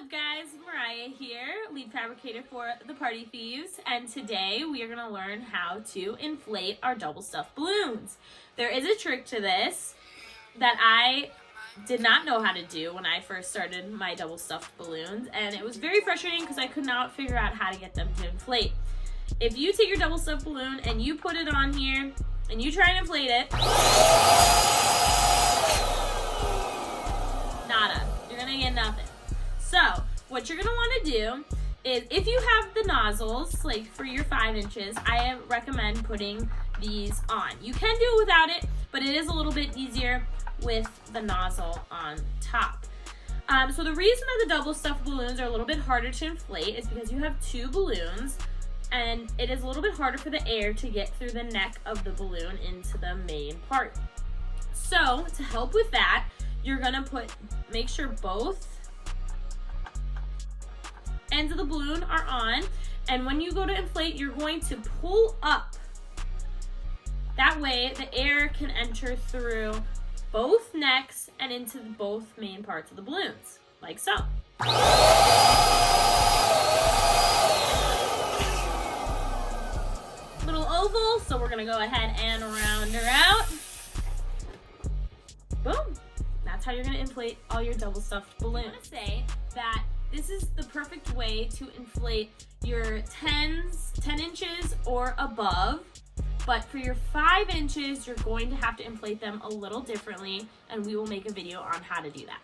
up, guys? Mariah here, lead fabricator for the Party Thieves, and today we are going to learn how to inflate our double stuffed balloons. There is a trick to this that I did not know how to do when I first started my double stuffed balloons, and it was very frustrating because I could not figure out how to get them to inflate. If you take your double stuffed balloon and you put it on here and you try and inflate it, nada. You're going to get nothing. So, what you're going to want to do is, if you have the nozzles, like for your 5 inches, I recommend putting these on. You can do it without it, but it is a little bit easier with the nozzle on top. So the reason that the double stuffed balloons are a little bit harder to inflate is because you have 2 balloons, and it is a little bit harder for the air to get through the neck of the balloon into the main part. So, to help with that, you're going to make sure both ends of the balloon are on, and when you go to inflate, you're going to pull up. That way the air can enter through both necks and into both main parts of the balloons, like so. Little oval, so we're gonna go ahead and round her out. Boom. That's how you're gonna inflate all your double stuffed balloons. I'm gonna say that this is the perfect way to inflate your 10 inches or above, but for your 5 inches, you're going to have to inflate them a little differently, and we will make a video on how to do that.